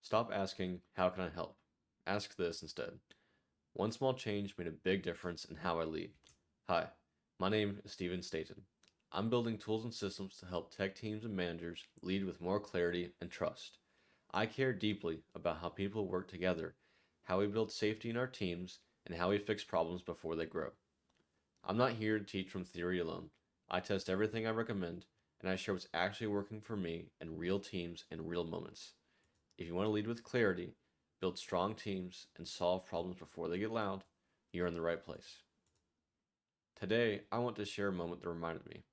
Stop asking, how can I help? Ask this instead. One small change made a big difference in how I lead. Hi, my name is Steven Staten. I'm building tools and systems to help tech teams and managers lead with more clarity and trust. I care deeply about how people work together, how we build safety in our teams, and how we fix problems before they grow. I'm not here to teach from theory alone. I test everything I recommend, and I share what's actually working for me in real teams and real moments. If you want to lead with clarity, build strong teams, and solve problems before they get loud, you're in the right place. Today, I want to share a moment that reminded me.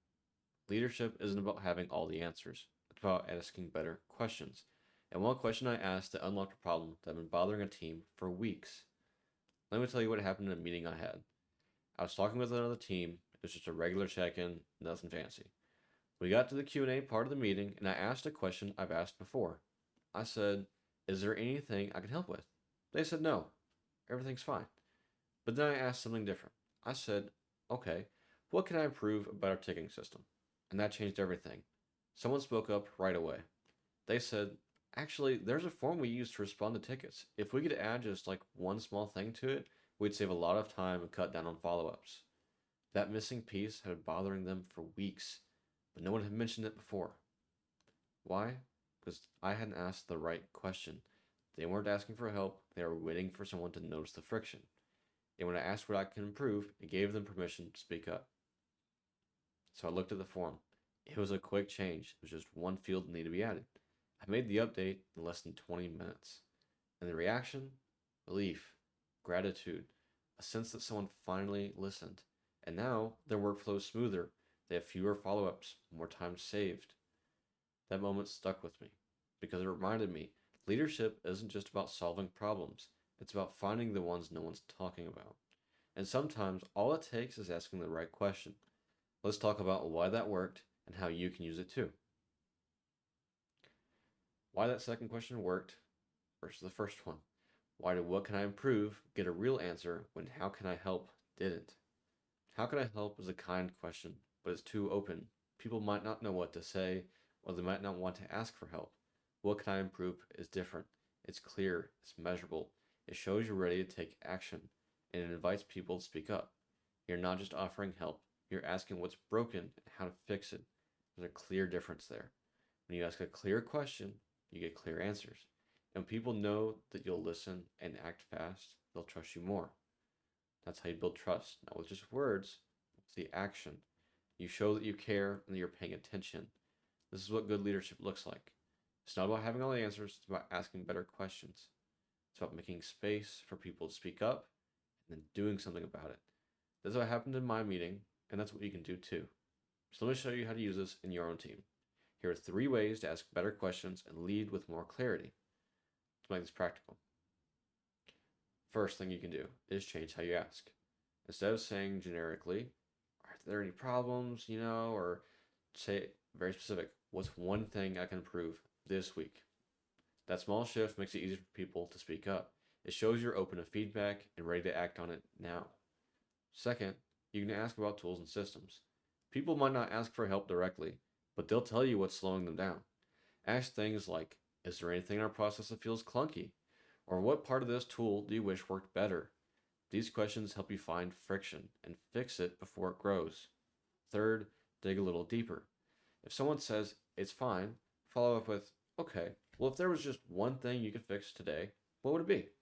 Leadership isn't about having all the answers, it's about asking better questions. And one question I asked that unlocked a problem that had been bothering a team for weeks. Let me tell you what happened in a meeting I had. I was talking with another team. It was just a regular check-in, nothing fancy. We got to the Q&A part of the meeting, and I asked a question I've asked before. I said, "Is there anything I can help with?" They said, "No, everything's fine." But then I asked something different. I said, "Okay, what can I improve about our ticketing system?" And that changed everything. Someone spoke up right away. They said, "Actually, there's a form we use to respond to tickets. If we could add just like one small thing to it, we'd save a lot of time and cut down on follow-ups." That missing piece had been bothering them for weeks, but no one had mentioned it before. Why? Because I hadn't asked the right question. They weren't asking for help, they were waiting for someone to notice the friction. And when I asked what I could improve, it gave them permission to speak up. So I looked at the form. It was a quick change. It was just one field that needed to be added. I made the update in less than 20 minutes. And the reaction? Relief, gratitude, a sense that someone finally listened. And now their workflow is smoother. They have fewer follow ups, more time saved. That moment stuck with me because it reminded me leadership isn't just about solving problems, it's about finding the ones no one's talking about. And sometimes all it takes is asking the right question. Let's talk about why that worked and how you can use it too. Why that second question worked versus the first one. Why did what can I improve get a real answer when how can I help didn't? How can I help is a kind question, but it's too open. People might not know what to say, or they might not want to ask for help. What can I improve is different. It's clear, it's measurable, it shows you're ready to take action, and it invites people to speak up. You're not just offering help, you're asking what's broken and how to fix it. There's a clear difference there. When you ask a clear question, you get clear answers. And when people know that you'll listen and act fast, they'll trust you more. That's how you build trust, not with just words, it's the action. You show that you care and that you're paying attention. This is what good leadership looks like. It's not about having all the answers, it's about asking better questions. It's about making space for people to speak up and then doing something about it. That's what happened in my meeting, and that's what you can do too. So let me show you how to use this in your own team. Here are 3 ways to ask better questions and lead with more clarity. To make this practical, first thing you can do is change how you ask. Instead of saying generically, "Are there any problems, or say very specific, what's one thing I can improve this week?" That small shift makes it easier for people to speak up. It shows you're open to feedback and ready to act on it now. Second, you can ask about tools and systems. People might not ask for help directly, but they'll tell you what's slowing them down. Ask things like, "Is there anything in our process that feels clunky?" Or "What part of this tool do you wish worked better?" These questions help you find friction and fix it before it grows. Third, dig a little deeper. If someone says, "It's fine," follow up with, "Okay, well, if there was just one thing you could fix today, what would it be?"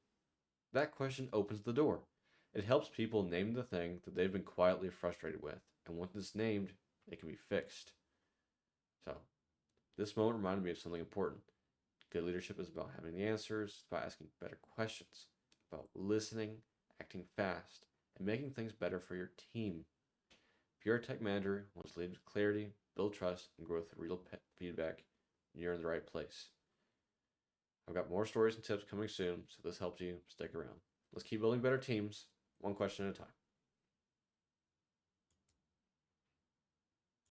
That question opens the door. It helps people name the thing that they've been quietly frustrated with, and once it's named, it can be fixed. So, this moment reminded me of something important. Good leadership is about having the answers, it's about asking better questions, about listening, acting fast, and making things better for your team. If you're a tech manager who wants to lead with clarity, build trust, and grow through real feedback, you're in the right place. I've got more stories and tips coming soon, so this helps you stick around. Let's keep building better teams, one question at a time.